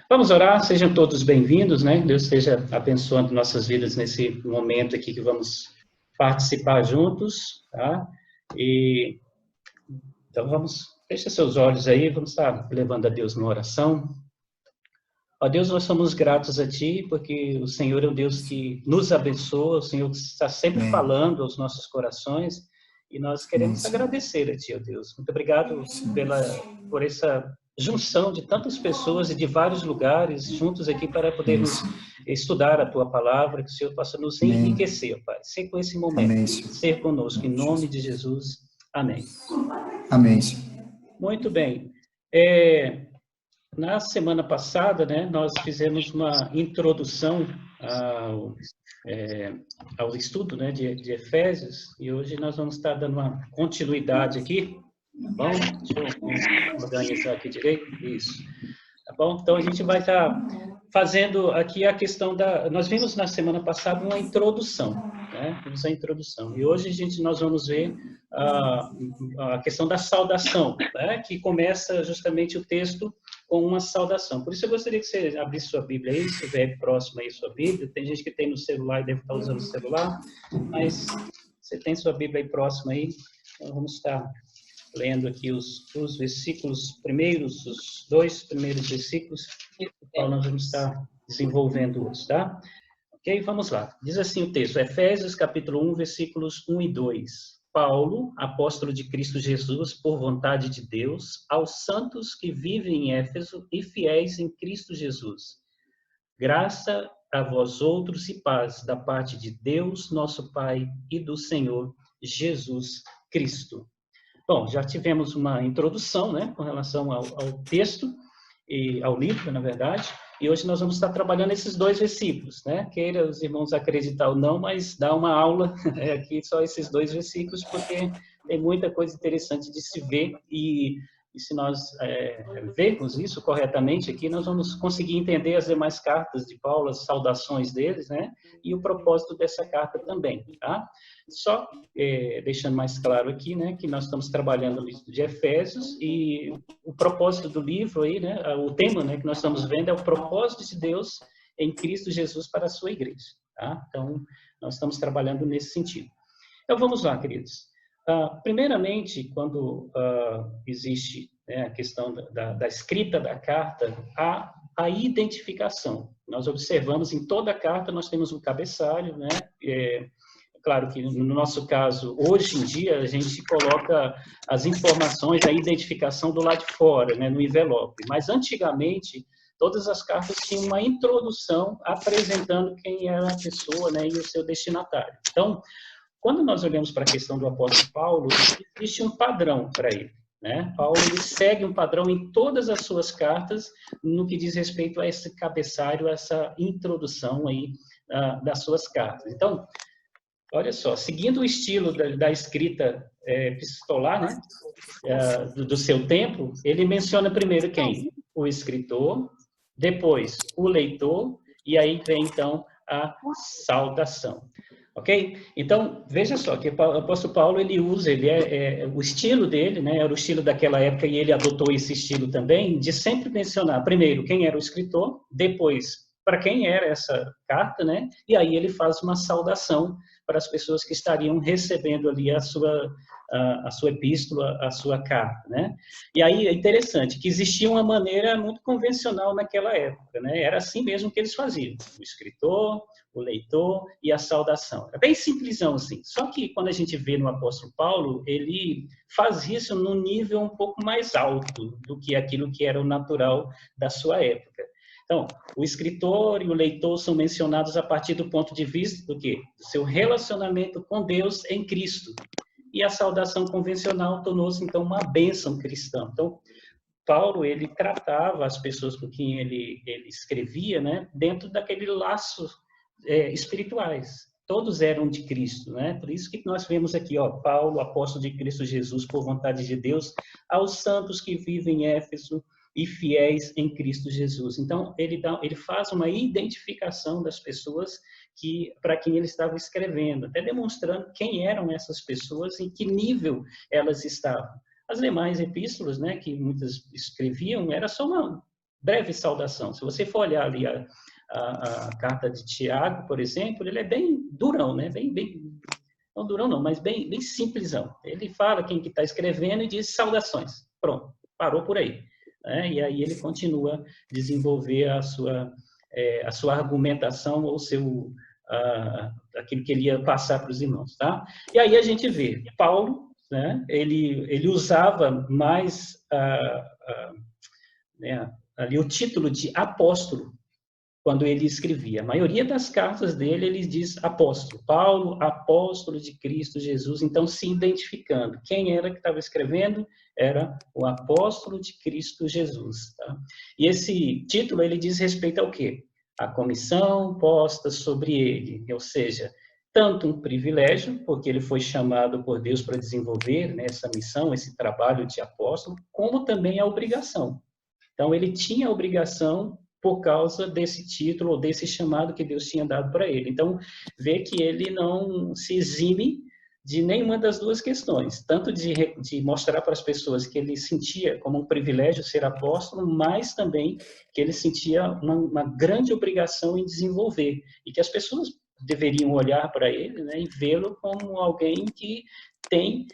Vamos orar, sejam todos bem-vindos, né? Deus esteja abençoando nossas vidas nesse momento aqui que vamos participar juntos, tá? E então feche seus olhos aí, vamos estar levando a Deus numa oração. Ó Deus, nós somos gratos a Ti, porque o Senhor é um Deus que nos abençoa, o Senhor está sempre Amém. falando aos nossos corações, e nós queremos Sim. agradecer a Ti, ó Deus. Muito obrigado por essa junção de tantas pessoas e de vários lugares juntos aqui para podermos estudar a Tua palavra, que o Senhor possa nos enriquecer, Pai. Ser com esse momento, Amém, ser conosco, em nome de Jesus. Amém. Amém. Muito bem. Na semana passada, né, nós fizemos uma introdução ao estudo, né, de Efésios, e hoje nós vamos estar dando uma continuidade aqui, tá bom? Deixa eu organizar aqui direito, isso. Tá bom? Então, a gente vai estar fazendo aqui a questão da... Nós vimos na semana passada uma introdução, né? Vimos a introdução. E hoje nós vamos ver a questão da saudação, né? Que começa justamente o texto com uma saudação. Por isso eu gostaria que você abrisse sua Bíblia aí, se estiver próximo aí sua Bíblia. Tem gente que tem no celular e deve estar usando o celular, mas você tem sua Bíblia aí próxima aí, então vamos estar lendo aqui os versículos primeiros, os dois primeiros versículos, que nós vamos estar desenvolvendo hoje, tá? Ok? Vamos lá. Diz assim o texto, Efésios capítulo 1, versículos 1 e 2. Paulo, apóstolo de Cristo Jesus, por vontade de Deus, aos santos que vivem em Éfeso e fiéis em Cristo Jesus. Graça a vós outros e paz da parte de Deus, nosso Pai, e do Senhor Jesus Cristo. Bom, já tivemos uma introdução, né, com relação ao texto e ao livro, na verdade, e hoje nós vamos estar trabalhando esses dois versículos, né? Queira os irmãos acreditar ou não, mas dá uma aula aqui só esses dois versículos, porque tem muita coisa interessante de se ver e se nós vermos isso corretamente aqui, nós vamos conseguir entender as demais cartas de Paulo, as saudações deles, né? E o propósito dessa carta também, tá? Só deixando mais claro aqui, né, que nós estamos trabalhando no livro de Efésios e o propósito do livro aí, né, o tema, né, que nós estamos vendo é o propósito de Deus em Cristo Jesus para a sua igreja, tá? Então, nós estamos trabalhando nesse sentido. Então, vamos lá, queridos. Primeiramente, quando existe, né, a questão da escrita da carta, a identificação. Nós observamos em toda a carta, nós temos um cabeçalho, né? Claro que no nosso caso, hoje em dia, a gente coloca as informações, a identificação do lado de fora, né, no envelope. Mas antigamente, todas as cartas tinham uma introdução apresentando quem era a pessoa, né, e o seu destinatário. Então, quando nós olhamos para a questão do apóstolo Paulo, existe um padrão para ele, né? Paulo ele segue um padrão em todas as suas cartas no que diz respeito a esse cabeçalho, a essa introdução aí das suas cartas. Então, olha só, seguindo o estilo da escrita epistolar, né, do seu tempo, ele menciona primeiro quem? O escritor, depois o leitor, e aí vem então a saudação. Ok? Então, veja só, que o apóstolo Paulo, ele usa, o estilo dele, né, era o estilo daquela época, e ele adotou esse estilo também, de sempre mencionar, primeiro, quem era o escritor, depois, para quem era essa carta, né, e aí ele faz uma saudação para as pessoas que estariam recebendo ali a sua epístola, a sua carta, né? E aí é interessante que existia uma maneira muito convencional naquela época, né? Era assim mesmo que eles faziam, o escritor, o leitor e a saudação. Era bem simplesão assim. Só que quando a gente vê no apóstolo Paulo, ele faz isso num nível um pouco mais alto do que aquilo que era o natural da sua época. Então, o escritor e o leitor são mencionados a partir do ponto de vista do quê? Do seu relacionamento com Deus em Cristo. E a saudação convencional tornou-se, então, uma bênção cristã. Então, Paulo, ele tratava as pessoas com quem ele escrevia, né, dentro daquele laço espirituais. Todos eram de Cristo, né? Por isso que nós vemos aqui, ó, Paulo, apóstolo de Cristo Jesus, por vontade de Deus, aos santos que vivem em Éfeso e fiéis em Cristo Jesus. Então, ele faz uma identificação das pessoas para quem ele estava escrevendo, até demonstrando quem eram essas pessoas e em que nível elas estavam. As demais epístolas, né, que muitas escreviam, era só breve saudação. Se você for olhar ali a carta de Tiago, por exemplo, ele é bem durão, né? Não durão não, mas bem simplesão. Ele fala quem que está escrevendo e diz saudações. Pronto, parou por aí. Né? E aí ele continua a desenvolver a sua argumentação ou aquilo que ele ia passar para os irmãos. Tá? E aí a gente vê, Paulo, né? ele usava mais ali o título de apóstolo, quando ele escrevia. A maioria das cartas dele, ele diz apóstolo. Paulo, apóstolo de Cristo Jesus. Então, se identificando. Quem era que estava escrevendo? Era o apóstolo de Cristo Jesus. Tá? E esse título, ele diz respeito ao quê? A comissão posta sobre ele. Ou seja, tanto um privilégio, porque ele foi chamado por Deus para desenvolver, né, essa missão, esse trabalho de apóstolo, como também a obrigação. Então, ele tinha a obrigação por causa desse título ou desse chamado que Deus tinha dado para ele. Então, vê que ele não se exime de nenhuma das duas questões, tanto de mostrar para as pessoas que ele sentia como um privilégio ser apóstolo, mas também que ele sentia uma grande obrigação em desenvolver, e que as pessoas deveriam olhar para ele, né, e vê-lo como alguém que tem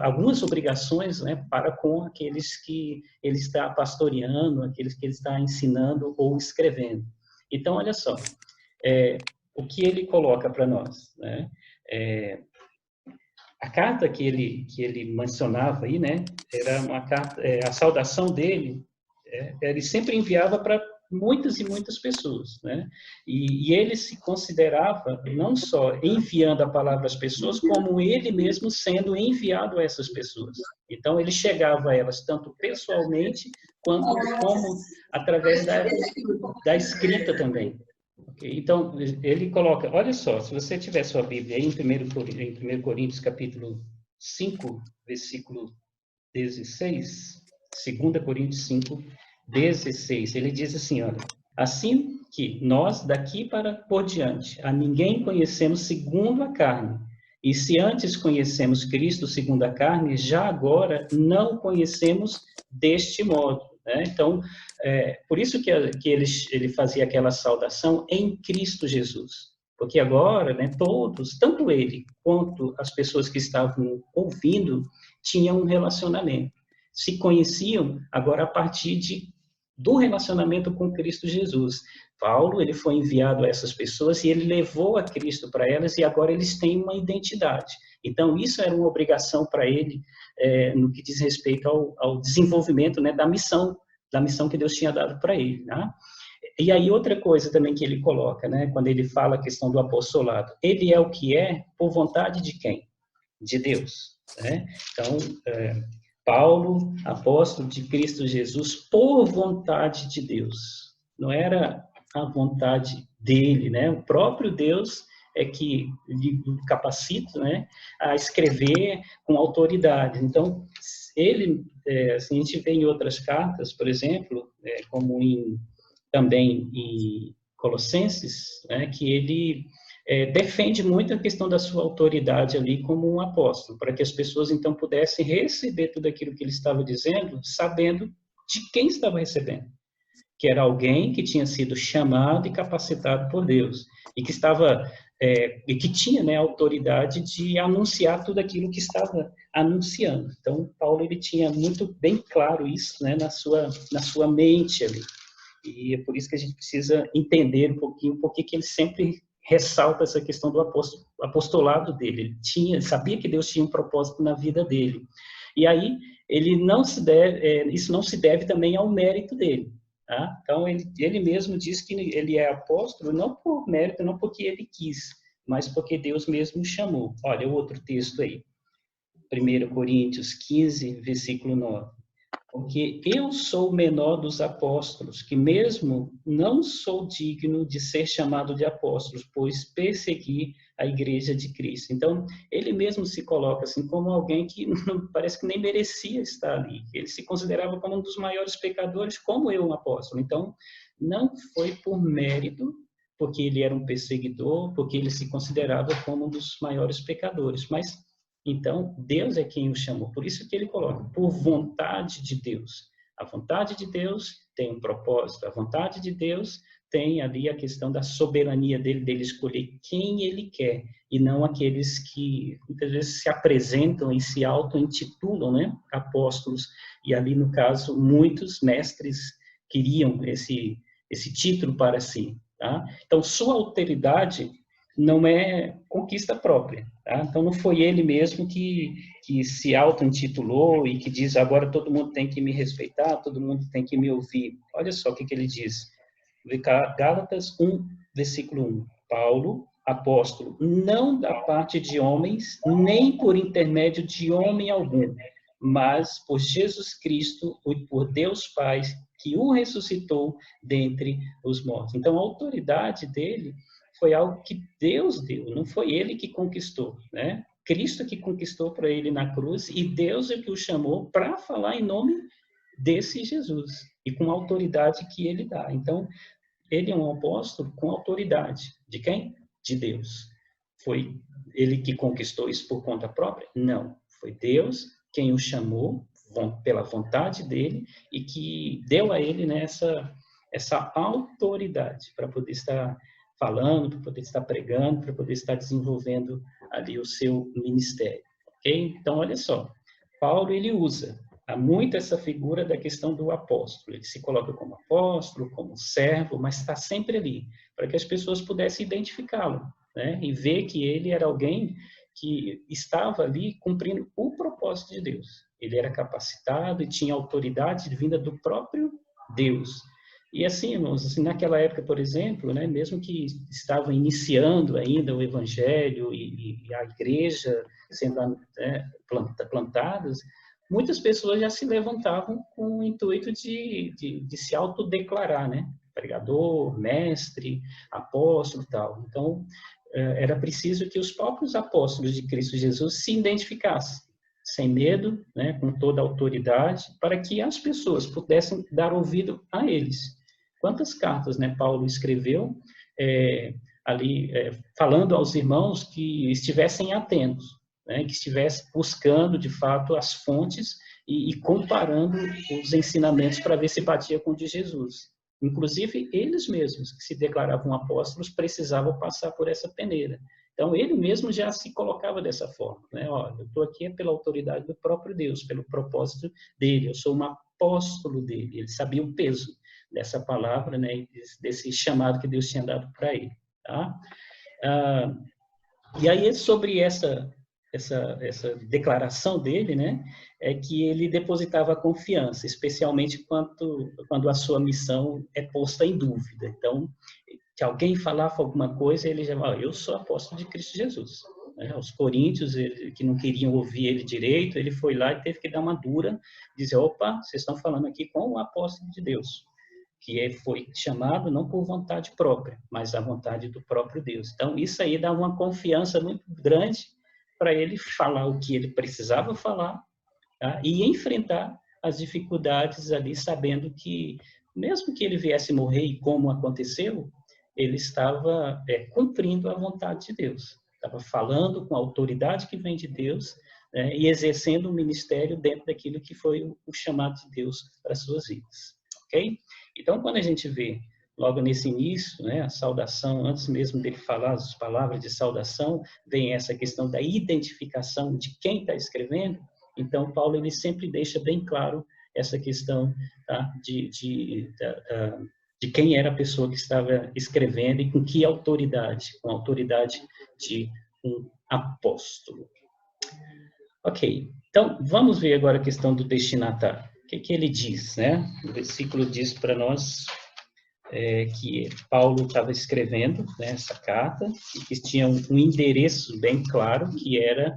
algumas obrigações, né, para com aqueles que ele está pastoreando, aqueles que ele está ensinando ou escrevendo. Então, olha só, o que ele coloca para nós, né? A carta que ele mencionava aí, né, era uma carta, a saudação dele, ele sempre enviava para muitas e muitas pessoas, né? E ele se considerava não só enviando a palavra às pessoas, como ele mesmo sendo enviado a essas pessoas. Então, ele chegava a elas tanto pessoalmente, como através da escrita também. Okay? Então, ele coloca, olha só, se você tiver sua Bíblia aí em 1 Coríntios, capítulo 5, versículo 16, 2 Coríntios 5, 16, ele diz assim, olha, assim que nós daqui por diante a ninguém conhecemos segundo a carne, e se antes conhecemos Cristo segundo a carne, já agora não conhecemos deste modo. Né? Então, por isso que ele fazia aquela saudação em Cristo Jesus. Porque agora, né, todos, tanto ele quanto as pessoas que estavam ouvindo, tinham um relacionamento. Se conheciam agora a partir do relacionamento com Cristo Jesus. Paulo, ele foi enviado a essas pessoas e ele levou a Cristo para elas e agora eles têm uma identidade. Então, isso era uma obrigação para ele no que diz respeito ao desenvolvimento, né, da missão que Deus tinha dado para ele. Né? E aí, outra coisa também que ele coloca, né, quando ele fala a questão do apostolado, ele é o que é por vontade de quem? De Deus. Né? Então, Paulo, apóstolo de Cristo Jesus, por vontade de Deus. Não era a vontade dele, né? O próprio Deus é que lhe capacita, né, a escrever com autoridade. Então, ele, assim, a gente vê em outras cartas, por exemplo, como também em Colossenses, né, que ele defende muito a questão da sua autoridade ali como um apóstolo, para que as pessoas então pudessem receber tudo aquilo que ele estava dizendo, sabendo de quem estava recebendo, que era alguém que tinha sido chamado e capacitado por Deus, e que e que tinha, né, a autoridade de anunciar tudo aquilo que estava anunciando. Então, Paulo, ele tinha muito bem claro isso, né, na sua mente ali. E é por isso que a gente precisa entender um pouquinho porque que ele sempre ressalta essa questão do apostolado dele. Ele sabia que Deus tinha um propósito na vida dele. E aí, isso não se deve também ao mérito dele. Tá? Então, ele mesmo diz que ele é apóstolo não por mérito, não porque ele quis, mas porque Deus mesmo o chamou. Olha o outro texto aí. 1 Coríntios 15, versículo 9. Porque eu sou o menor dos apóstolos, que mesmo não sou digno de ser chamado de apóstolos, pois persegui a igreja de Cristo. Então, ele mesmo se coloca assim como alguém que parece que nem merecia estar ali. Ele se considerava como um dos maiores pecadores, como eu, um apóstolo. Então, não foi por mérito, porque ele era um perseguidor, porque ele se considerava como um dos maiores pecadores, mas então, Deus é quem o chamou. Por isso que ele coloca, por vontade de Deus. A vontade de Deus tem um propósito. A vontade de Deus tem ali a questão da soberania dele escolher quem ele quer, e não aqueles que muitas vezes se apresentam e se auto-intitulam, né, apóstolos, e ali, no caso, muitos mestres queriam esse título para si. Tá? Então, sua autoridade não é conquista própria. Tá? Então, não foi ele mesmo que se auto-intitulou e que diz, agora todo mundo tem que me respeitar, todo mundo tem que me ouvir. Olha só o que ele diz. Gálatas 1, versículo 1. Paulo, apóstolo, não da parte de homens, nem por intermédio de homem algum, mas por Jesus Cristo e por Deus Pai, que o ressuscitou dentre os mortos. Então, a autoridade dele foi algo que Deus deu, não foi ele que conquistou, né? Cristo que conquistou para ele na cruz, e Deus é que o chamou para falar em nome desse Jesus, e com a autoridade que ele dá. Então, ele é um apóstolo com autoridade. De quem? De Deus. Foi ele que conquistou isso por conta própria? Não. Foi Deus quem o chamou pela vontade dele e que deu a ele, né, essa autoridade para poder estar falando, para poder estar pregando, para poder estar desenvolvendo ali o seu ministério. Ok? Então, olha só. Paulo, ele usa muito essa figura da questão do apóstolo. Ele se coloca como apóstolo, como servo, mas está sempre ali, para que as pessoas pudessem identificá-lo, né? E ver que ele era alguém que estava ali cumprindo o propósito de Deus. Ele era capacitado e tinha autoridade vinda do próprio Deus. E assim, irmãos, assim, naquela época, por exemplo, né, mesmo que estavam iniciando ainda o evangelho e a igreja sendo, né, plantadas, muitas pessoas já se levantavam com o intuito de se autodeclarar, né? Pregador, mestre, apóstolo e tal. Então, era preciso que os próprios apóstolos de Cristo Jesus se identificassem, sem medo, né, com toda a autoridade, para que as pessoas pudessem dar ouvido a eles. Quantas cartas, né, Paulo escreveu ali, falando aos irmãos que estivessem atentos, né, que estivesse buscando, de fato, as fontes e comparando os ensinamentos para ver se batia com o de Jesus. Inclusive, eles mesmos, que se declaravam apóstolos, precisavam passar por essa peneira. Então, ele mesmo já se colocava dessa forma, né? Ó, eu estou aqui pela autoridade do próprio Deus, pelo propósito dele, eu sou um apóstolo dele. Ele sabia o peso dessa palavra, né, desse chamado que Deus tinha dado para ele. Tá? E aí, sobre essa declaração dele, né, é que ele depositava confiança, especialmente quando a sua missão é posta em dúvida. Então, se alguém falava alguma coisa, ele já falava, eu sou apóstolo de Cristo Jesus. Os coríntios, que não queriam ouvir ele direito, ele foi lá e teve que dar uma dura, dizer, opa, vocês estão falando aqui com o apóstolo de Deus, que foi chamado não por vontade própria, mas a vontade do próprio Deus. Então, isso aí dá uma confiança muito grande para ele falar o que ele precisava falar, tá? E enfrentar as dificuldades ali, sabendo que, mesmo que ele viesse morrer, e como aconteceu, ele estava cumprindo a vontade de Deus. Estava falando com a autoridade que vem de Deus, né, e exercendo o ministério dentro daquilo que foi o chamado de Deus para as suas vidas. Ok? Então, quando a gente vê logo nesse início, né, a saudação, antes mesmo dele falar as palavras de saudação, vem essa questão da identificação de quem está escrevendo. Então, Paulo, ele sempre deixa bem claro essa questão, tá, de quem era a pessoa que estava escrevendo e com que autoridade, com a autoridade de um apóstolo. Ok, então vamos ver agora a questão do destinatário. O que ele diz, né? O versículo diz para nós que Paulo estava escrevendo, né, essa carta e que tinha um endereço bem claro, que era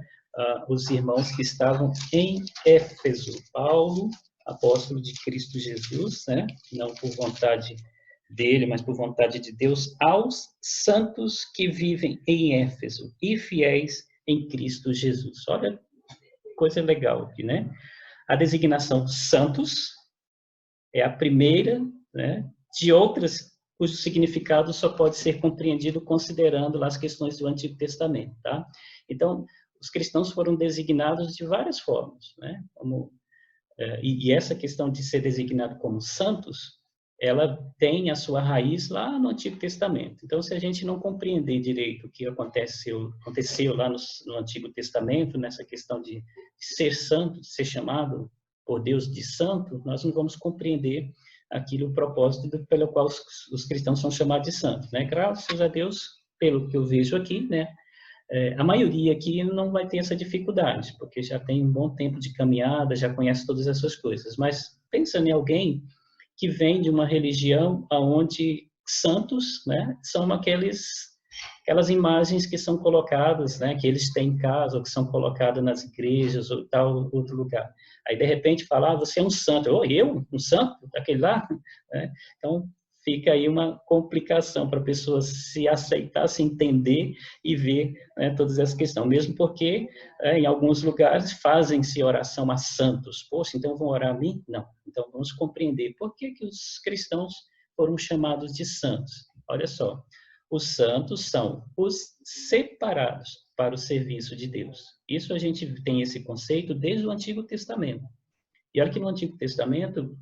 os irmãos que estavam em Éfeso. Paulo, apóstolo de Cristo Jesus, né? Não por vontade dele, mas por vontade de Deus, aos santos que vivem em Éfeso e fiéis em Cristo Jesus. Olha, coisa legal aqui, né? A designação santos é a primeira, né, de outras cujo significado só pode ser compreendido considerando lá as questões do Antigo Testamento, tá? Então, os cristãos foram designados de várias formas, né? Como E essa questão de ser designado como santos, ela tem a sua raiz lá no Antigo Testamento. Então, se a gente não compreender direito o que aconteceu lá no Antigo Testamento, nessa questão de ser santo, de ser chamado por Deus de santo, nós não vamos compreender aquilo, o propósito pelo qual os cristãos são chamados de santos, né? Graças a Deus, pelo que eu vejo aqui, né? A maioria aqui não vai ter essa dificuldade, porque já tem um bom tempo de caminhada, já conhece todas essas coisas. Mas pensando em alguém que vem de uma religião onde santos, né, são aquelas imagens que são colocadas, né, que eles têm em casa, ou que são colocadas nas igrejas, ou tal, outro lugar. Aí, de repente, falar, você é um santo. Oh, eu? Um santo? Daquele lá? Então, fica aí uma complicação para a pessoa se aceitar, se entender e ver, né, todas essas questões. Mesmo porque, em alguns lugares, fazem-se oração a santos. Poxa, então vão orar a mim? Não. Então vamos compreender por que os cristãos foram chamados de santos. Olha só, os santos são os separados para o serviço de Deus. Isso a gente tem esse conceito desde o Antigo Testamento. E olha que no Antigo Testamento,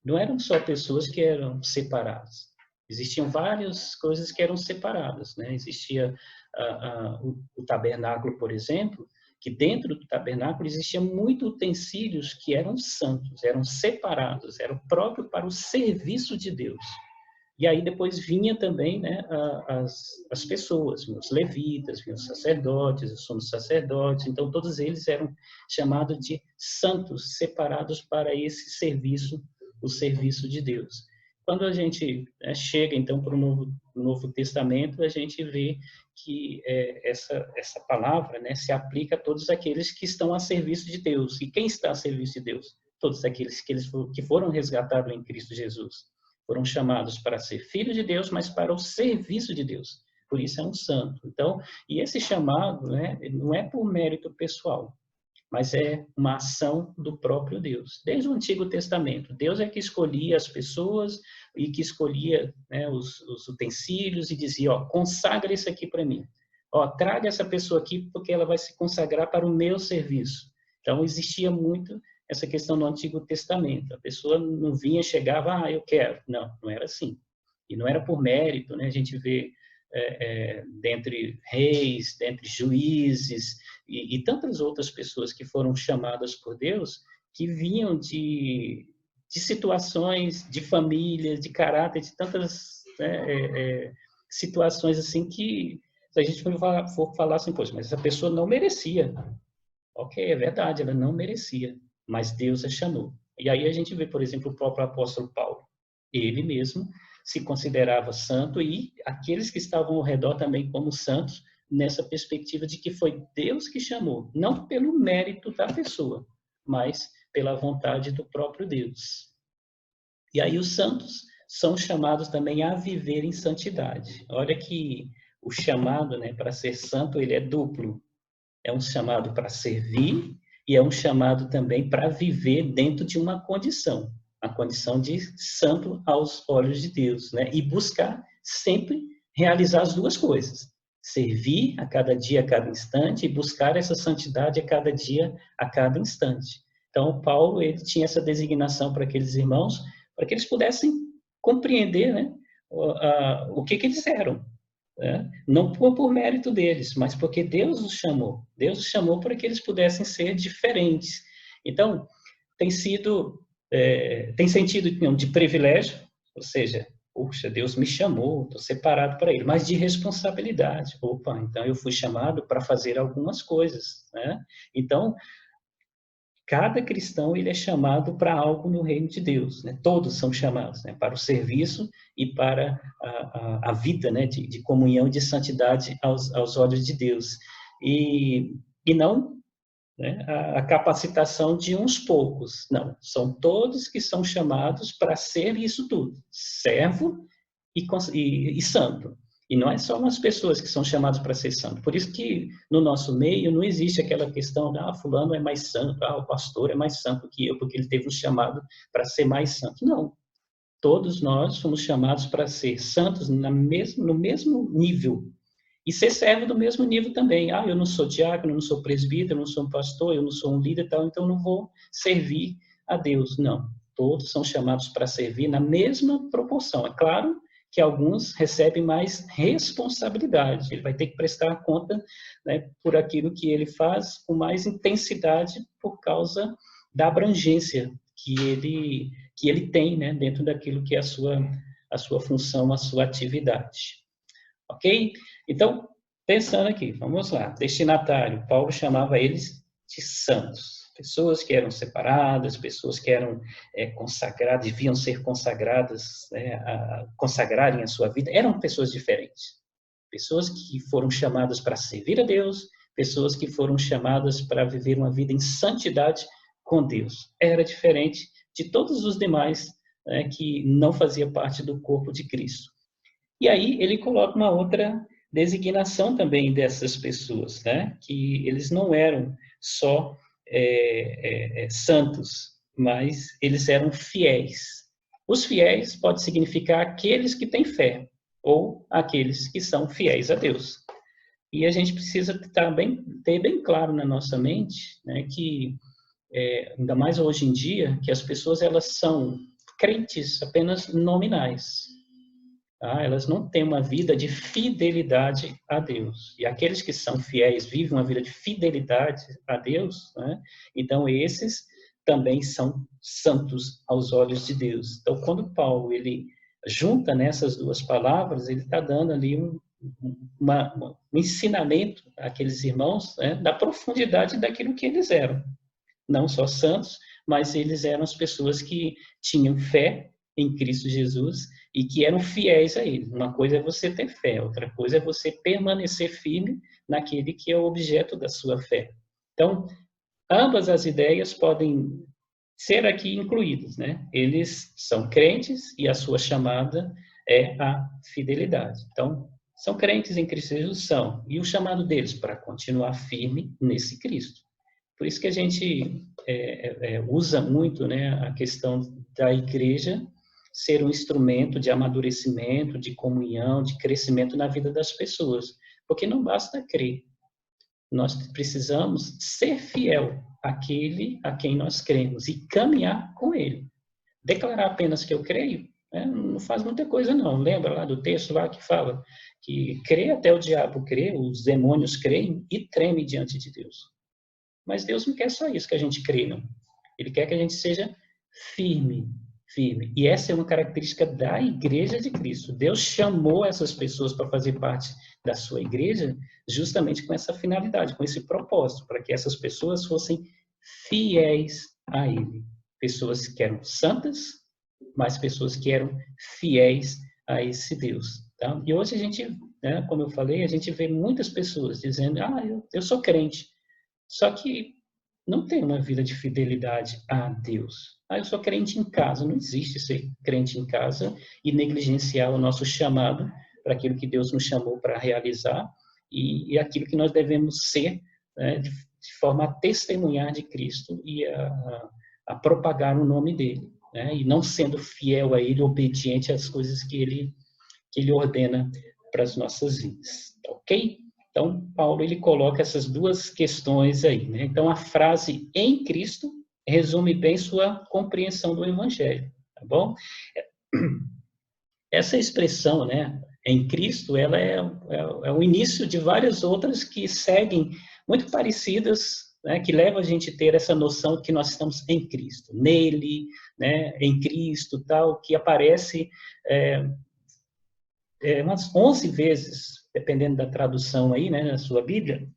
não eram só pessoas que eram separadas. Existiam várias coisas que eram separadas, né? Existia o tabernáculo, por exemplo, que dentro do tabernáculo existiam muitos utensílios que eram santos, eram separados, eram próprios para o serviço de Deus. E aí depois vinha também, né, as pessoas, os levitas, os sacerdotes, os sumos sacerdotes, então todos eles eram chamados de santos, separados para esse serviço, o serviço de Deus. Quando a gente chega, então, para o Novo Testamento, a gente vê que essa palavra, né, se aplica a todos aqueles que estão a serviço de Deus. E quem está a serviço de Deus? Todos aqueles que foram resgatados em Cristo Jesus. Foram chamados para ser filhos de Deus, mas para o serviço de Deus. Por isso é um santo. Então, e esse chamado, né, não é por mérito pessoal, mas é uma ação do próprio Deus. Desde o Antigo Testamento, Deus é que escolhia as pessoas e que escolhia, né, os utensílios e dizia, ó, consagra isso aqui para mim. Ó, traga essa pessoa aqui porque ela vai se consagrar para o meu serviço. Então, existia muito essa questão no Antigo Testamento. A pessoa não vinha, chegava, eu quero. Não, não era assim. E não era por mérito, né? A gente vê dentre reis, dentre juízes e tantas outras pessoas que foram chamadas por Deus, que vinham de situações, de famílias, de caráter, de tantas situações assim que, se a gente for falar assim, poxa, mas essa pessoa não merecia. Ok, é verdade, ela não merecia, mas Deus a chamou. E aí a gente vê, por exemplo, o próprio apóstolo Paulo. Ele mesmo se considerava santo e aqueles que estavam ao redor também como santos, nessa perspectiva de que foi Deus que chamou, não pelo mérito da pessoa, mas pela vontade do próprio Deus. E aí os santos são chamados também a viver em santidade. Olha que o chamado, né, para ser santo, ele é duplo. É um chamado para servir e é um chamado também para viver dentro de uma condição, a condição de santo aos olhos de Deus, né? E buscar sempre realizar as duas coisas, servir a cada dia, a cada instante, e buscar essa santidade a cada dia, a cada instante. Então, Paulo, ele tinha essa designação para aqueles irmãos, para que eles pudessem compreender, né, o que eles eram. Não por mérito deles, mas porque Deus os chamou. Deus os chamou para que eles pudessem ser diferentes. Então, tem sentido de privilégio, ou seja, puxa, Deus me chamou, estou separado para Ele, mas de responsabilidade. Opa, então eu fui chamado para fazer algumas coisas, né? Então, cada cristão ele é chamado para algo no reino de Deus, né? Todos são chamados, né, para o serviço e para a vida, né, de comunhão e de santidade aos olhos de Deus. E não, né, a capacitação de uns poucos, não. São todos que são chamados para ser isso tudo, servo e santo. E não é só umas pessoas que são chamadas para ser santo. Por isso que no nosso meio não existe aquela questão de fulano é mais santo, o pastor é mais santo que eu, porque ele teve um chamado para ser mais santo. Não. Todos nós fomos chamados para ser santos no mesmo nível. e ser servo do mesmo nível também. Eu não sou diácono, eu não sou presbítero, eu não sou um pastor, eu não sou um líder, tal, então eu não vou servir a Deus. Não, todos são chamados para servir na mesma proporção. É claro que alguns recebem mais responsabilidade, ele vai ter que prestar conta, né, por aquilo que ele faz com mais intensidade por causa da abrangência que ele tem, né, dentro daquilo que é a sua função, a sua atividade. Ok? Então, pensando aqui, vamos lá. Destinatário, Paulo chamava eles de santos. Pessoas que eram separadas, pessoas que eram consagradas, deviam ser consagradas, né, consagrarem a sua vida. Eram pessoas diferentes. Pessoas que foram chamadas para servir a Deus, pessoas que foram chamadas para viver uma vida em santidade com Deus. Era diferente de todos os demais, né, que não fazia parte do corpo de Cristo. E aí ele coloca uma outra designação também dessas pessoas, né? Que eles não eram só santos, mas eles eram fiéis. Os fiéis pode significar aqueles que têm fé, ou aqueles que são fiéis a Deus. E a gente precisa ter bem claro na nossa mente, né, que, ainda mais hoje em dia, que as pessoas elas são crentes apenas nominais. Tá? Elas não têm uma vida de fidelidade a Deus. E aqueles que são fiéis vivem uma vida de fidelidade a Deus, né? Então esses também são santos aos olhos de Deus. Então, quando Paulo ele junta nessas duas palavras, ele está dando ali um ensinamento àqueles irmãos, né, da profundidade daquilo que eles eram. Não só santos, mas eles eram as pessoas que tinham fé em Cristo Jesus e que eram fiéis a Ele. Uma coisa é você ter fé, outra coisa é você permanecer firme naquele que é o objeto da sua fé. Então, ambas as ideias podem ser aqui incluídas, né? Eles são crentes e a sua chamada é a fidelidade. Então, são crentes em Cristo Jesus, são. E o chamado deles para continuar firme nesse Cristo. Por isso que a gente usa muito, né, a questão da igreja ser um instrumento de amadurecimento, de comunhão, de crescimento na vida das pessoas. Porque não basta crer. Nós precisamos ser fiel àquele a quem nós cremos e caminhar com ele. Declarar apenas que eu creio, né, não faz muita coisa não. Lembra lá do texto lá que fala que crê até o diabo crê, os demônios creem e tremem diante de Deus. Mas Deus não quer só isso que a gente crê, não. Ele quer que a gente seja firme, firme. E essa é uma característica da Igreja de Cristo. Deus chamou essas pessoas para fazer parte da sua igreja justamente com essa finalidade, com esse propósito, para que essas pessoas fossem fiéis a Ele. Pessoas que eram santas, mas pessoas que eram fiéis a esse Deus. Tá? E hoje a gente, né, como eu falei, a gente vê muitas pessoas dizendo, eu sou crente. Só que não tem uma vida de fidelidade a Deus. Eu sou crente em casa. Não existe ser crente em casa e negligenciar o nosso chamado para aquilo que Deus nos chamou para realizar e aquilo que nós devemos ser, né, de forma a testemunhar de Cristo e a propagar o nome dele, né, e não sendo fiel a ele, obediente às coisas que ele ordena para as nossas vidas. Ok? Então, Paulo ele coloca essas duas questões aí, né? Então, a frase "em Cristo" resume bem sua compreensão do Evangelho, tá bom? Essa expressão, né, "em Cristo", ela é o início de várias outras que seguem muito parecidas, né, que levam a gente a ter essa noção de que nós estamos em Cristo, nele, né, em Cristo, tal, que aparece umas 11 vezes, dependendo da tradução aí, né, na sua Bíblia,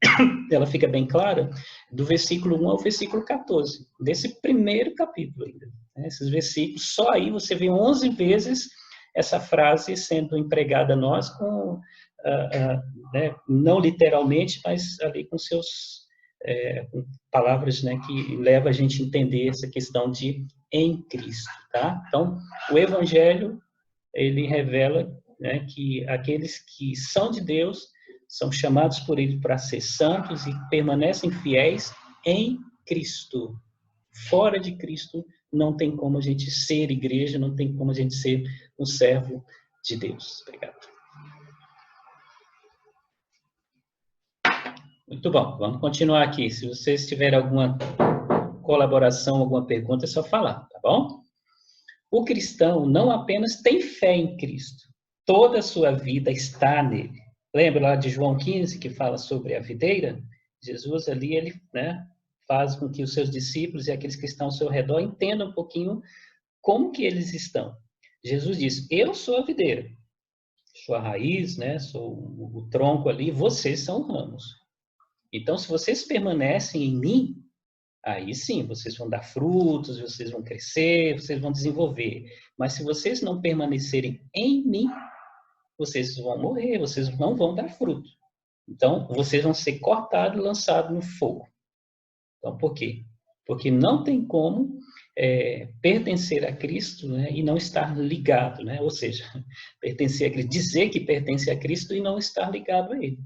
ela fica bem clara, do versículo 1 ao versículo 14, desse primeiro capítulo ainda. Né, esses versículos, só aí você vê 11 vezes essa frase sendo empregada a nós, né, não literalmente, mas ali com com palavras, né, que levam a gente a entender essa questão de "em Cristo". Tá? Então, o Evangelho, ele revela, né, que aqueles que são de Deus são chamados por Ele para ser santos e permanecem fiéis em Cristo. Fora de Cristo não tem como a gente ser igreja, não tem como a gente ser um servo de Deus. Obrigado. Muito bom, vamos continuar aqui. Se vocês tiverem alguma colaboração, alguma pergunta, é só falar, tá bom? O cristão não apenas tem fé em Cristo, toda a sua vida está nele. Lembra lá de João 15, que fala sobre a videira? Jesus ali, ele, né, faz com que os seus discípulos e aqueles que estão ao seu redor entendam um pouquinho como que eles estão. Jesus diz, eu sou a videira, sou a raiz, né, sou o tronco ali, vocês são ramos. Então, se vocês permanecem em mim, aí sim, vocês vão dar frutos, vocês vão crescer, vocês vão desenvolver. Mas se vocês não permanecerem em mim, vocês vão morrer, vocês não vão dar fruto. Então, vocês vão ser cortados e lançados no fogo. Então, por quê? Porque não tem como pertencer a Cristo, né, e não estar ligado, né? Ou seja, pertencer a Cristo, dizer que pertence a Cristo e não estar ligado a Ele.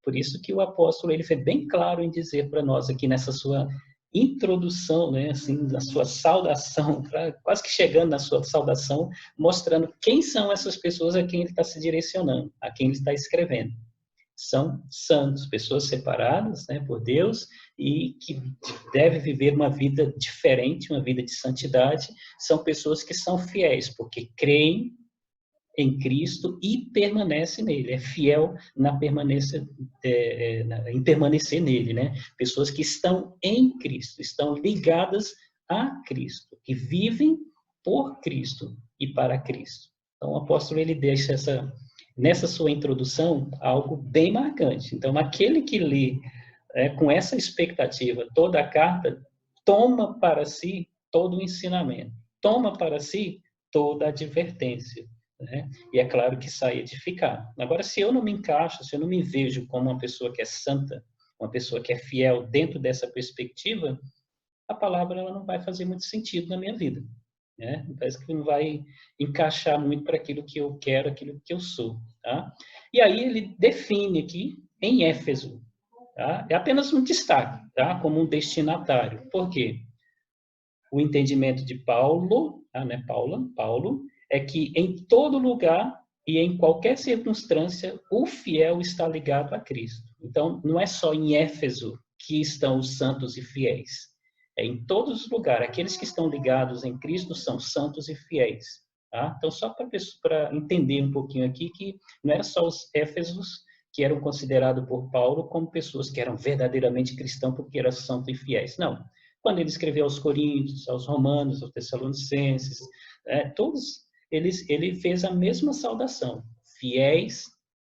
Por isso que o apóstolo ele foi bem claro em dizer para nós aqui nessa sua introdução, né, assim, na sua saudação, quase que chegando na sua saudação, mostrando quem são essas pessoas a quem ele está se direcionando, a quem ele está escrevendo. São santos, pessoas separadas, né, por Deus e que devem viver uma vida diferente, uma vida de santidade. São pessoas que são fiéis, porque creem em Cristo e permanece nele, é fiel na permanência, em permanecer nele, né? Pessoas que estão em Cristo, estão ligadas a Cristo, que vivem por Cristo e para Cristo. Então, o apóstolo ele deixa nessa sua introdução algo bem marcante. Então, aquele que lê com essa expectativa toda a carta, toma para si todo o ensinamento, toma para si toda a advertência. Né? E é claro que sai edificado. Agora, se eu não me encaixo, se eu não me vejo como uma pessoa que é santa, uma pessoa que é fiel dentro dessa perspectiva, a palavra ela não vai fazer muito sentido na minha vida. Né? Parece que não vai encaixar muito para aquilo que eu quero, aquilo que eu sou. Tá? E aí ele define aqui, em Éfeso, tá? É apenas um destaque, tá? Como um destinatário. Por quê? O entendimento de Paulo, né, Paulo, é que em todo lugar e em qualquer circunstância, o fiel está ligado a Cristo. Então, não é só em Éfeso que estão os santos e fiéis. É em todos os lugares. Aqueles que estão ligados em Cristo são santos e fiéis. Tá? Então, só para entender um pouquinho aqui, que não era só os Éfesos que eram considerados por Paulo como pessoas que eram verdadeiramente cristãos porque eram santos e fiéis. Não. Quando ele escreveu aos Coríntios, aos Romanos, aos Tessalonicenses, todos ele fez a mesma saudação, fiéis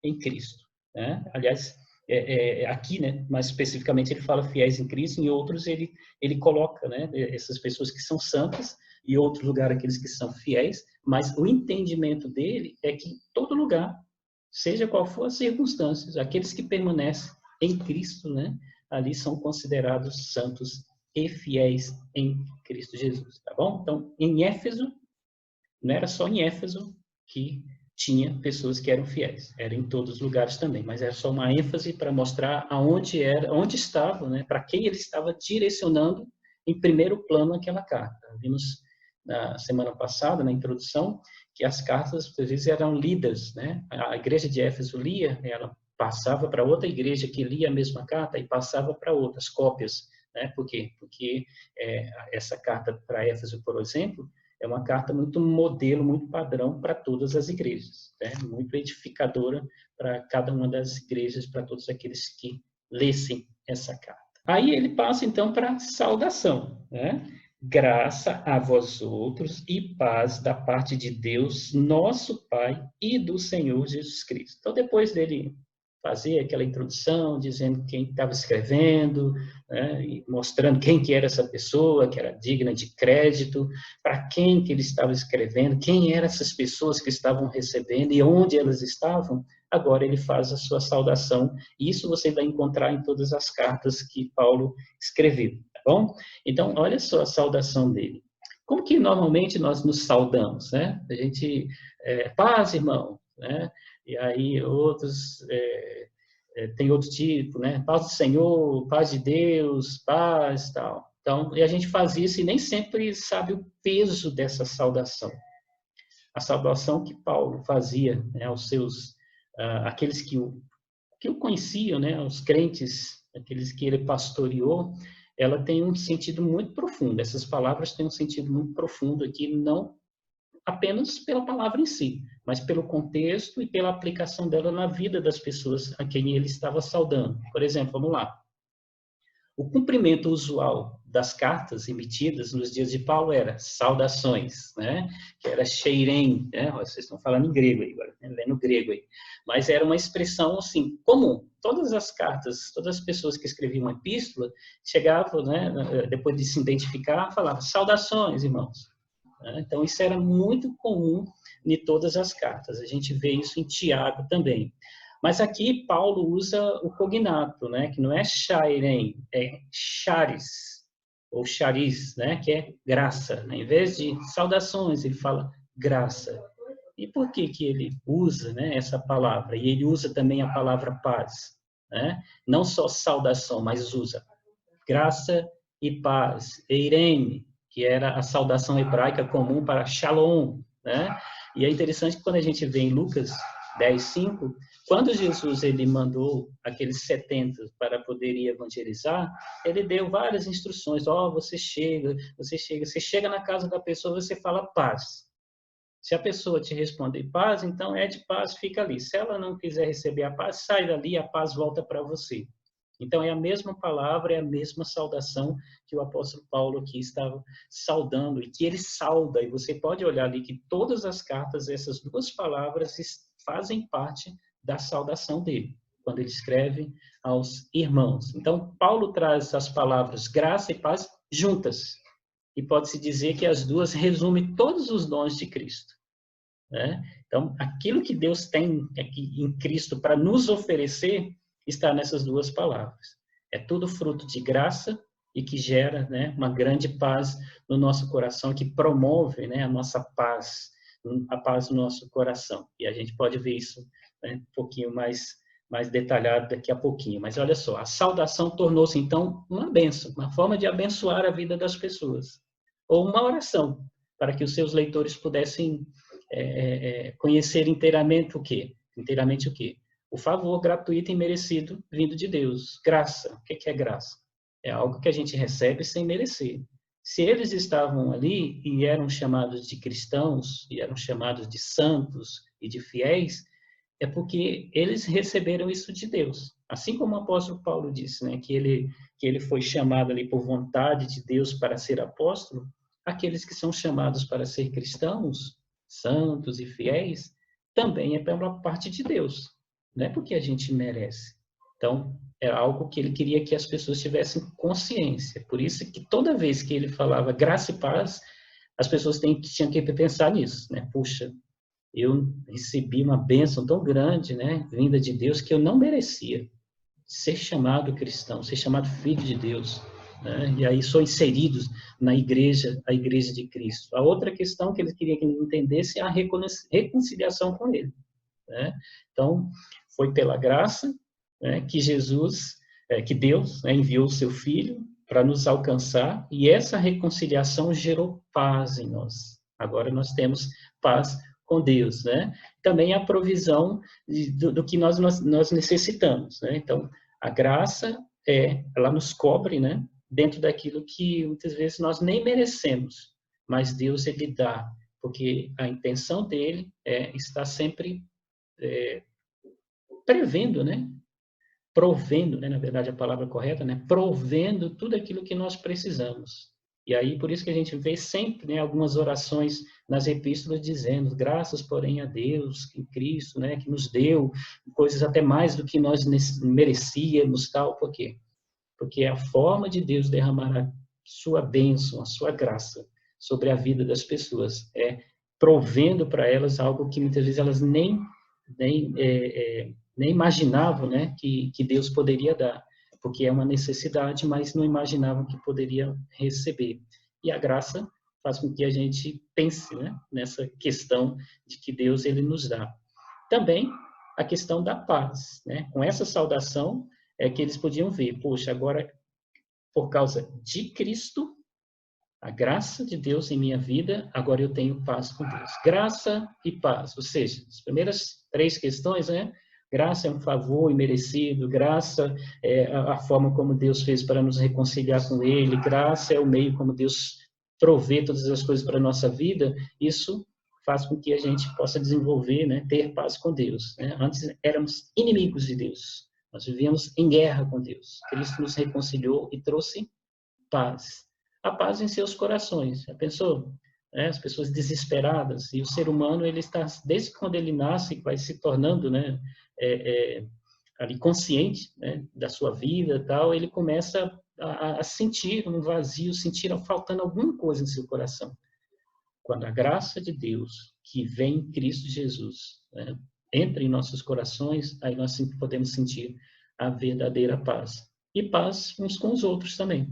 em Cristo. Né? Aliás, aqui, né, mais especificamente, ele fala fiéis em Cristo, em outros ele coloca, né, essas pessoas que são santas, e outros lugares aqueles que são fiéis, mas o entendimento dele é que em todo lugar, seja qual for as circunstâncias, aqueles que permanecem em Cristo, né, ali são considerados santos e fiéis em Cristo Jesus, tá bom? Então, em Éfeso, não era só em Éfeso que tinha pessoas que eram fiéis, era em todos os lugares também, mas era só uma ênfase para mostrar onde estava, né, para quem ele estava direcionando em primeiro plano aquela carta. Vimos na semana passada, na introdução, que as cartas, às vezes, eram lidas, né? A igreja de Éfeso lia, ela passava para outra igreja que lia a mesma carta e passava para outras cópias. Né? Por quê? Porque essa carta para Éfeso, por exemplo, é uma carta muito modelo, muito padrão para todas as igrejas, né? Muito edificadora para cada uma das igrejas, para todos aqueles que lessem essa carta. Aí ele passa, então, para a saudação, né? Graça a vós outros e paz da parte de Deus, nosso Pai, e do Senhor Jesus Cristo. Então, depois dele fazer aquela introdução, dizendo quem estava escrevendo, né, e mostrando quem que era essa pessoa, que era digna de crédito, para quem que ele estava escrevendo, quem eram essas pessoas que estavam recebendo e onde elas estavam, agora ele faz a sua saudação. E isso você vai encontrar em todas as cartas que Paulo escreveu, tá bom? Então, olha só a saudação dele. Como que normalmente nós nos saudamos, né? A gente, paz, irmão, né? E aí outros tem outro tipo, né? Paz do Senhor, paz de Deus, paz, tal. Então, e a gente faz isso e nem sempre sabe o peso dessa saudação. A saudação que Paulo fazia, né, aos seus aqueles que o conheciam, né, os crentes aqueles que ele pastoreou, ela tem um sentido muito profundo. Essas palavras têm um sentido muito profundo aqui, não apenas pela palavra em si, mas pelo contexto e pela aplicação dela na vida das pessoas a quem ele estava saudando. Por exemplo, vamos lá. O cumprimento usual das cartas emitidas nos dias de Paulo era saudações, né? Que era sheirem, né? Vocês estão falando em grego aí agora, né? Lendo grego aí. Mas era uma expressão assim comum. Todas as cartas, todas as pessoas que escreviam uma epístola chegavam, né? Depois de se identificar, falavam saudações, irmãos. Então isso era muito comum em todas as cartas. A gente vê isso em Tiago também. Mas aqui Paulo usa o cognato, né, que não é chairem, é charis, ou charis, né, que é graça. Né? Em vez de saudações, ele fala graça. E por que que ele usa, né, essa palavra? E ele usa também a palavra paz. Né? Não só saudação, mas usa graça e paz. Eirene, que era a saudação hebraica comum para shalom. Né? E é interessante que quando a gente vê em Lucas 10:5, quando Jesus ele mandou aqueles 70 para poder ir evangelizar, ele deu várias instruções. Você chega na casa da pessoa, você fala paz. Se a pessoa te responder paz, então é de paz, fica ali. Se ela não quiser receber a paz, sai dali, a paz volta para você. Então é a mesma palavra, é a mesma saudação que o apóstolo Paulo aqui estava saudando, e que ele sauda, e você pode olhar ali que todas as cartas, essas duas palavras fazem parte da saudação dele, quando ele escreve aos irmãos. Então, Paulo traz as palavras graça e paz juntas, e pode-se dizer que as duas resumem todos os dons de Cristo. Né? Então, aquilo que Deus tem aqui em Cristo para nos oferecer está nessas duas palavras. É tudo fruto de graça e que gera, né, uma grande paz no nosso coração, que promove, né, a nossa paz, a paz no nosso coração. E a gente pode ver isso, né, um pouquinho mais detalhado daqui a pouquinho. Mas olha só, a saudação tornou-se, então, uma bênção, uma forma de abençoar a vida das pessoas. Ou uma oração, para que os seus leitores pudessem conhecer inteiramente o quê? Inteiramente o quê? O favor gratuito e merecido vindo de Deus. Graça. O que é graça? É algo que a gente recebe sem merecer. Se eles estavam ali e eram chamados de cristãos, e eram chamados de santos e de fiéis, é porque eles receberam isso de Deus. Assim como o apóstolo Paulo disse, né, que ele foi chamado ali por vontade de Deus para ser apóstolo, aqueles que são chamados para ser cristãos, santos e fiéis, também é pela parte de Deus. Não é porque a gente merece. Então, é algo que ele queria que as pessoas tivessem consciência. Por isso que toda vez que ele falava graça e paz, as pessoas tinham que pensar nisso, né? Puxa, eu recebi uma bênção tão grande, né, vinda de Deus, que eu não merecia ser chamado cristão, ser chamado filho de Deus, né? E aí sou inseridos na igreja, a igreja de Cristo. A outra questão que ele queria que ele entendesse é a reconciliação com ele, né? Então, foi pela graça, né, que que Deus, né, enviou o seu Filho para nos alcançar, e essa reconciliação gerou paz em nós. Agora nós temos paz com Deus, né? Também a provisão do que nós necessitamos, né? Então, a graça ela nos cobre, né? Dentro daquilo que muitas vezes nós nem merecemos, mas Deus ele dá, porque a intenção dele está sempre prevendo, né? Provendo, né? Na verdade a palavra correta, né? Provendo tudo aquilo que nós precisamos. E aí, por isso que a gente vê sempre, né, algumas orações nas epístolas dizendo, graças, porém, a Deus, em Cristo, né, que nos deu coisas até mais do que nós merecíamos, tal. Por quê? Porque é a forma de Deus derramar a sua bênção, a sua graça sobre a vida das pessoas. Provendo para elas algo que muitas vezes elas nem imaginavam, né, que Deus poderia dar, porque é uma necessidade, mas não imaginavam que poderia receber. E a graça faz com que a gente pense, né, nessa questão de que Deus ele nos dá. Também a questão da paz, né? Com essa saudação é que eles podiam ver, poxa, agora por causa de Cristo, a graça de Deus em minha vida, agora eu tenho paz com Deus. Graça e paz, ou seja, as primeiras 3 questões, né? Graça é um favor imerecido, graça é a forma como Deus fez para nos reconciliar com Ele, graça é o meio como Deus provê todas as coisas para a nossa vida. Isso faz com que a gente possa desenvolver, né, ter paz com Deus. Né? Antes éramos inimigos de Deus, nós vivíamos em guerra com Deus. Cristo nos reconciliou e trouxe paz. A paz em seus corações. Já pensou? As pessoas desesperadas, e o ser humano, ele está, desde quando ele nasce, vai se tornando, né, ali consciente, né, da sua vida e tal, ele começa a sentir um vazio, sentir faltando alguma coisa em seu coração. Quando a graça de Deus, que vem em Cristo Jesus, né, entra em nossos corações, aí nós podemos sentir a verdadeira paz. E paz uns com os outros também.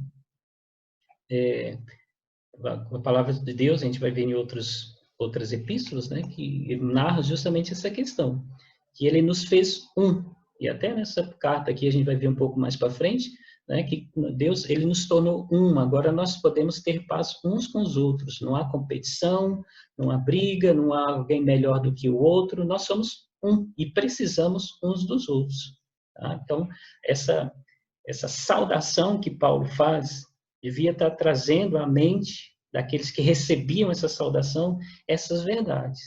A palavra de Deus, a gente vai ver em outras epístolas, né, que narra justamente essa questão, que ele nos fez um. E até nessa carta aqui a gente vai ver um pouco mais para frente, né, que Deus, ele nos tornou um. Agora nós podemos ter paz uns com os outros. Não há competição, não há briga, não há alguém melhor do que o outro. Nós somos um e precisamos uns dos outros. Tá? Então, essa saudação que Paulo faz devia estar trazendo à mente daqueles que recebiam essa saudação essas verdades,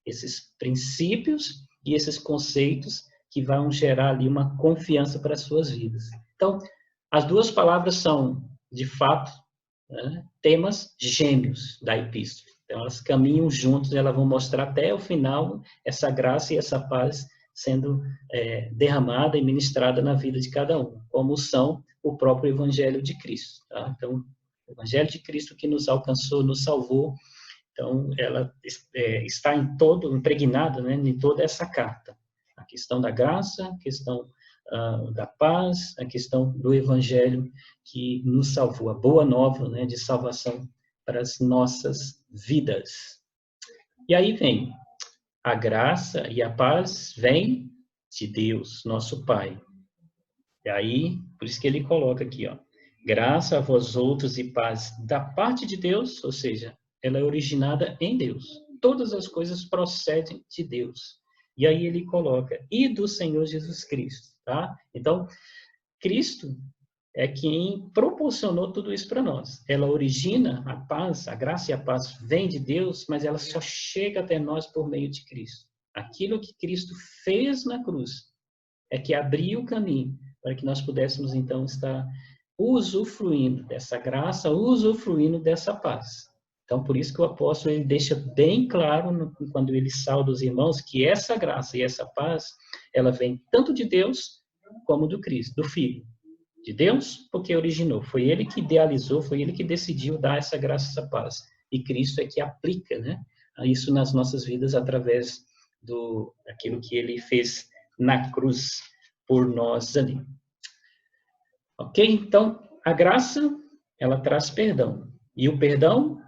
esses princípios e esses conceitos que vão gerar ali uma confiança para as suas vidas. Então, as duas palavras são, de fato, né, temas gêmeos da epístola. Então, elas caminham juntos e elas vão mostrar até o final essa graça e essa paz sendo derramada e ministrada na vida de cada um, como são o próprio Evangelho de Cristo. Tá? Então, o Evangelho de Cristo que nos alcançou, nos salvou, então, ela está impregnada, né, em toda essa carta. A questão da graça, a questão da paz, a questão do Evangelho que nos salvou, a boa nova, né, de salvação para as nossas vidas. E aí vem a graça e a paz vem de Deus, nosso Pai. E aí, por isso que ele coloca aqui, ó, graça a vós outros e paz da parte de Deus, ou seja, ela é originada em Deus. Todas as coisas procedem de Deus. E aí ele coloca, e do Senhor Jesus Cristo, tá? Então, Cristo é quem proporcionou tudo isso para nós. Ela origina a paz, a graça e a paz vem de Deus, mas ela só chega até nós por meio de Cristo. Aquilo que Cristo fez na cruz é que abriu o caminho para que nós pudéssemos, então, estar usufruindo dessa graça, usufruindo dessa paz. Então, por isso que o apóstolo ele deixa bem claro, quando ele sauda os irmãos, que essa graça e essa paz, ela vem tanto de Deus como do Cristo, do Filho. De Deus, porque originou. Foi ele que idealizou, foi ele que decidiu dar essa graça, essa paz. E Cristo é que aplica, né, isso nas nossas vidas através daquilo que ele fez na cruz por nós ali. Ok? Então, a graça, ela traz perdão. E o perdão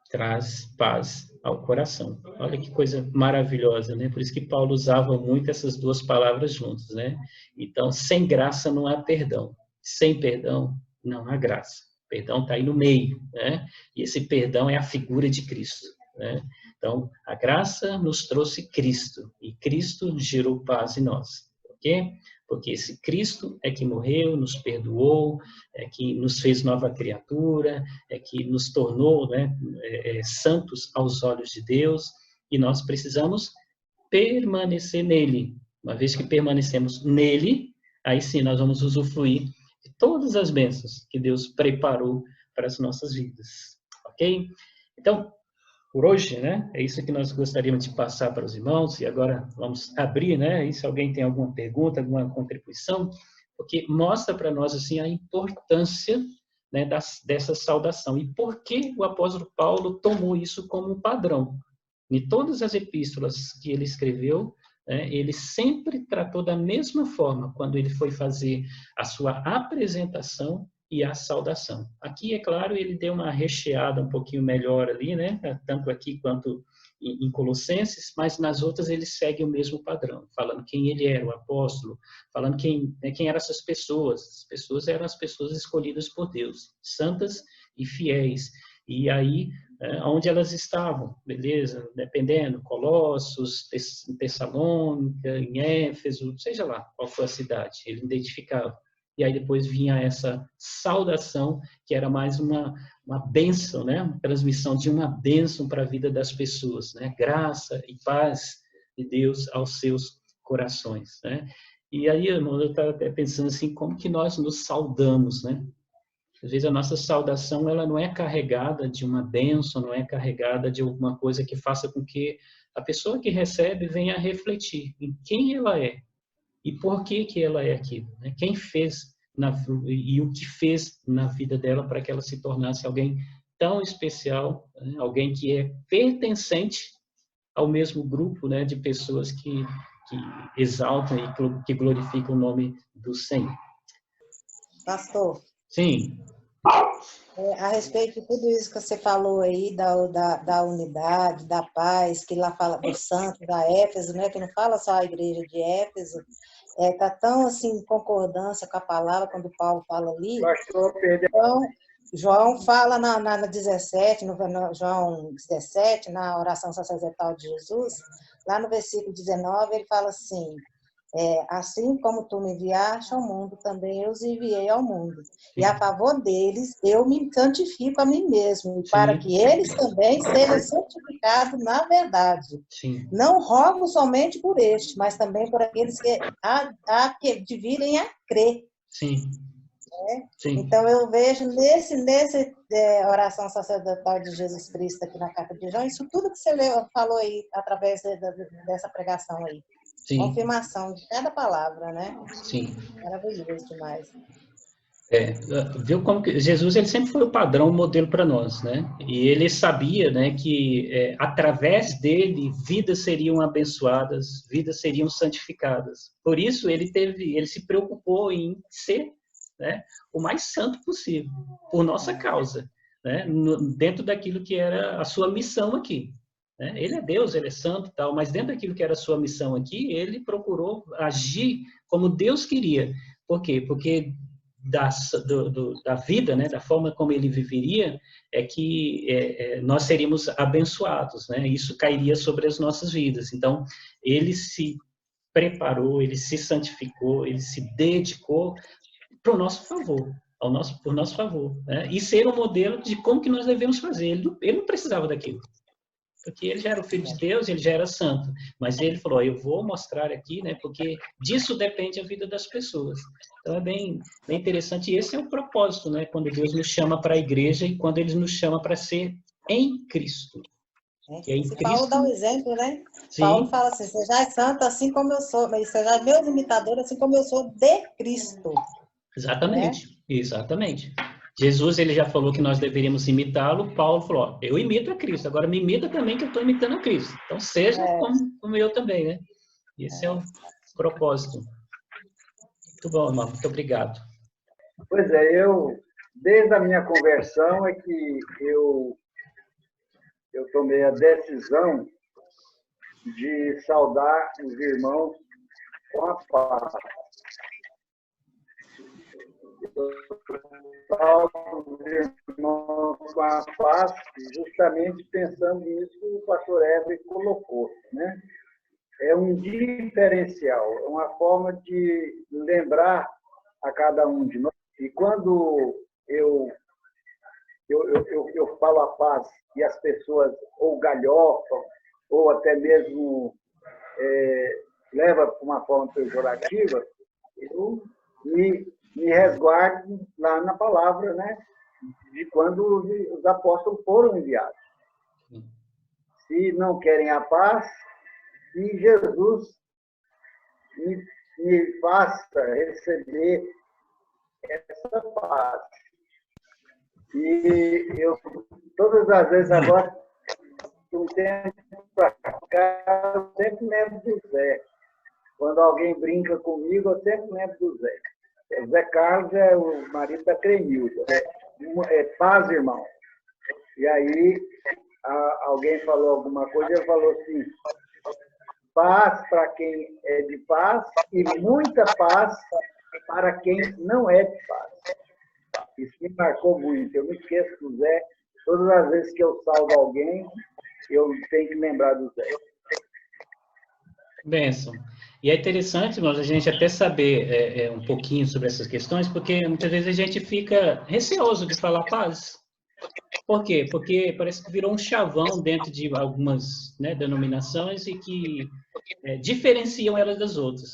traz paz ao coração. Olha que coisa maravilhosa, né? Por isso que Paulo usava muito essas duas palavras juntas, né? Então, sem graça não há perdão. Sem perdão, não há graça. O perdão está aí no meio, né? E esse perdão é a figura de Cristo, né? Então, a graça nos trouxe Cristo, e Cristo gerou paz em nós, ok? Porque esse Cristo é que morreu, nos perdoou, é que nos fez nova criatura, é que nos tornou, né, santos aos olhos de Deus, e nós precisamos permanecer nele. Uma vez que permanecemos nele, aí sim nós vamos usufruir de todas as bênçãos que Deus preparou para as nossas vidas. Ok? Então, por hoje, né, é isso que nós gostaríamos de passar para os irmãos, e agora vamos abrir, né, e se alguém tem alguma pergunta, alguma contribuição, porque mostra para nós, assim, a importância, né, dessa saudação, e por que o apóstolo Paulo tomou isso como um padrão. Em todas as epístolas que ele escreveu, ele sempre tratou da mesma forma quando ele foi fazer a sua apresentação e a saudação. Aqui, é claro, ele deu uma recheada um pouquinho melhor ali, né? Tanto aqui quanto em Colossenses, mas nas outras ele segue o mesmo padrão, falando quem ele era, o apóstolo, falando quem eram essas pessoas. As pessoas eram as pessoas escolhidas por Deus, santas e fiéis. E aí, onde elas estavam, beleza? Dependendo, Colossos, Tessalônica, em Éfeso, seja lá qual for a cidade, ele identificava. E aí depois vinha essa saudação, que era mais uma bênção, né? Uma transmissão de uma bênção para a vida das pessoas, né? Graça e paz de Deus aos seus corações, né? E aí, irmão, eu estava até pensando assim, como que nós nos saudamos, né? Às vezes a nossa saudação, ela não é carregada de uma bênção, não é carregada de alguma coisa que faça com que a pessoa que recebe venha a refletir em quem ela é e por que que ela é aquilo, né? Quem fez e o que fez na vida dela para que ela se tornasse alguém tão especial, né? Alguém que é pertencente ao mesmo grupo, né, de pessoas que exaltam e que glorificam o nome do Senhor. Pastor, Sim. a respeito de tudo isso que você falou aí, da unidade, da paz, que lá fala do santo, da Éfeso, né, que não fala só a igreja de Éfeso, está tão assim em concordância com a palavra, quando Paulo fala ali. Então, João fala na 17, no João 17, na oração sacerdotal de Jesus, lá no versículo 19, ele fala assim: assim como tu me enviaste ao mundo, também eu os enviei ao mundo. E a favor deles, eu me santifico a mim mesmo, para que eles também sejam santificados na verdade. Sim. Não rogo somente por este, mas também por aqueles que virem a crer. Sim. Sim. Então, eu vejo nesse oração sacerdotal de Jesus Cristo aqui na carta de João, isso tudo que você falou aí, através dessa pregação aí. Sim. Confirmação de cada palavra, né? Sim. Maravilhoso demais. Viu como que Jesus, ele sempre foi o padrão, o modelo para nós, né? E ele sabia, né, que através dele vidas seriam abençoadas, vidas seriam santificadas. Por isso ele se preocupou em ser, né, o mais santo possível, por nossa causa, né? Dentro daquilo que era a sua missão aqui. Né? Ele é Deus, ele é santo e tal, mas dentro daquilo que era a sua missão aqui, ele procurou agir como Deus queria. Por quê? Porque da vida, né, da forma como ele viveria, é que nós seríamos abençoados, né? Isso cairia sobre as nossas vidas. Então, ele se preparou, ele se santificou, ele se dedicou para o nosso favor, por nosso favor, né? E ser um modelo de como que nós devemos fazer. Ele não precisava daquilo. Porque ele já era o Filho de Deus, ele já era santo. Mas ele falou, eu vou mostrar aqui, né? Porque disso depende a vida das pessoas. Então é bem interessante. E esse é o propósito, né? Quando Deus nos chama para a igreja e quando ele nos chama para ser em Cristo. E é em Cristo... Paulo dá um exemplo, né? Sim. Paulo fala assim, seja santo assim como eu sou, mas seja meus imitadores assim como eu sou de Cristo. Exatamente, né? Exatamente. Jesus, ele já falou que nós deveríamos imitá-lo. Paulo falou, ó, eu imito a Cristo, agora me imita também que eu estou imitando a Cristo. Então, seja como eu também, né? Esse é o propósito. Muito bom, irmão. Muito obrigado. Pois é, desde a minha conversão, é que eu tomei a decisão de saudar os irmãos com a paz. Salvo os irmãos com a paz, justamente pensando nisso que o pastor Everett colocou, né? É um diferencial, é uma forma de lembrar a cada um de nós. E quando eu falo a paz e as pessoas ou galhofam, ou até mesmo leva para uma forma pejorativa, eu me resguardo lá na palavra, né, de quando os apóstolos foram enviados. Se não querem a paz, que Jesus me faça receber essa paz. E eu, todas as vezes agora, um tempo para cá, eu sempre lembro do Zé. Quando alguém brinca comigo, eu sempre lembro do Zé. Zé Carlos é o marido da Cremilda. Paz, irmão. E aí, alguém falou alguma coisa, ele falou assim, paz para quem é de paz e muita paz para quem não é de paz. Isso me marcou muito. Eu me esqueço do Zé Todas as vezes que eu salvo alguém, eu tenho que lembrar do Zé. Bênção. E é interessante, irmãos, a gente até saber um pouquinho sobre essas questões, porque muitas vezes a gente fica receoso de falar paz. Por quê? Porque parece que virou um chavão dentro de algumas, né, denominações e que diferenciam elas das outras.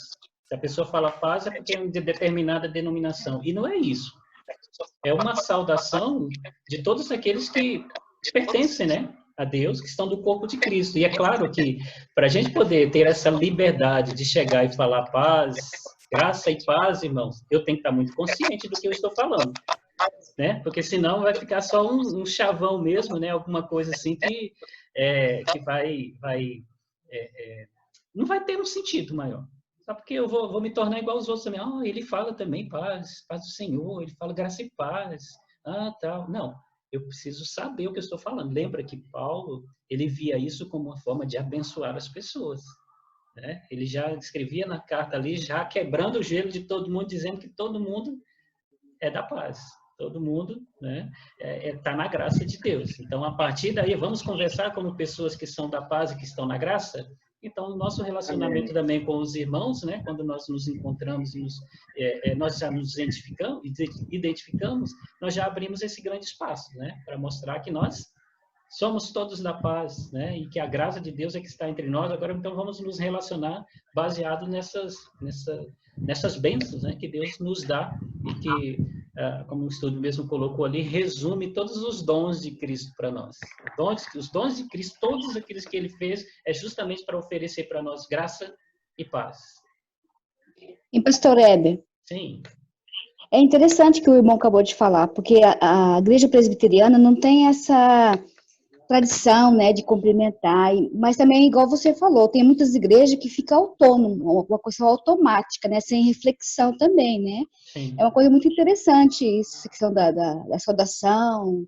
Se a pessoa fala paz é porque é de determinada denominação. E não é isso. É uma saudação de todos aqueles que pertencem, né, a Deus, que estão do corpo de Cristo. E é claro que, para a gente poder ter essa liberdade de chegar e falar paz, graça e paz, irmãos, eu tenho que estar muito consciente do que eu estou falando, né? Porque senão vai ficar só um chavão mesmo, né? Alguma coisa assim que não vai ter um sentido maior. Só porque eu vou me tornar igual aos outros também. Ele fala também paz, paz do Senhor, ele fala graça e paz, tal. Não, eu preciso saber o que eu estou falando. Lembra que Paulo, ele via isso como uma forma de abençoar as pessoas, né? Ele já escrevia na carta ali, já quebrando o gelo de todo mundo, dizendo que todo mundo é da paz. Todo mundo, né, tá na graça de Deus. Então, a partir daí, vamos conversar como pessoas que são da paz e que estão na graça. Então, o nosso relacionamento também com os irmãos, né, quando nós nos encontramos, nós já nos identificamos, nós já abrimos esse grande espaço, né, para mostrar que nós somos todos da paz, né, e que a graça de Deus é que está entre nós. Agora, então, vamos nos relacionar baseado nessas bênçãos, né, que Deus nos dá e que, como o estudo mesmo colocou ali, resume todos os dons de Cristo para nós. Os dons de Cristo, todos aqueles que ele fez, é justamente para oferecer para nós graça e paz. E pastor Heber? Sim. É interessante que o irmão acabou de falar, porque a igreja presbiteriana não tem essa tradição, né, de cumprimentar, mas também, igual você falou, tem muitas igrejas que ficam autônomas, uma coisa automática, né, sem reflexão também, né? Sim. É uma coisa muito interessante isso, a questão da saudação,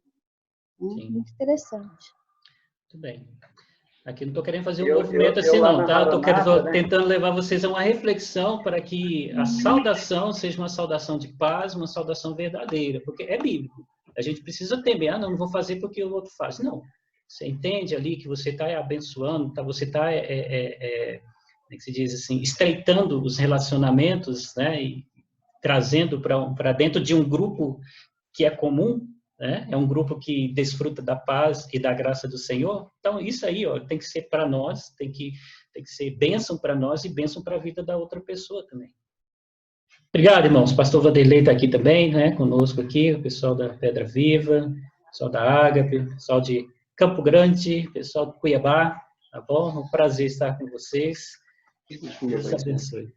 né? Muito interessante. Muito bem. Aqui não estou querendo fazer um movimento assim, não, tá? Estou tentando levar vocês a uma reflexão para que a saudação seja uma saudação de paz, uma saudação verdadeira, porque é bíblico. A gente precisa temer, não vou fazer porque o outro faz. Não. Você entende ali que você está abençoando, você está, como é que se diz assim, estreitando os relacionamentos, né? E trazendo para dentro de um grupo que é comum, né? É um grupo que desfruta da paz e da graça do Senhor. Então, isso aí, tem que ser para nós, tem que ser bênção para nós e bênção para a vida da outra pessoa também. Obrigado, irmãos. Pastor Vanderlei está aqui também, né? Conosco aqui, o pessoal da Pedra Viva, o pessoal da Ágape, o pessoal de Campo Grande, pessoal de Cuiabá, tá bom? É um prazer estar com vocês. Deus abençoe.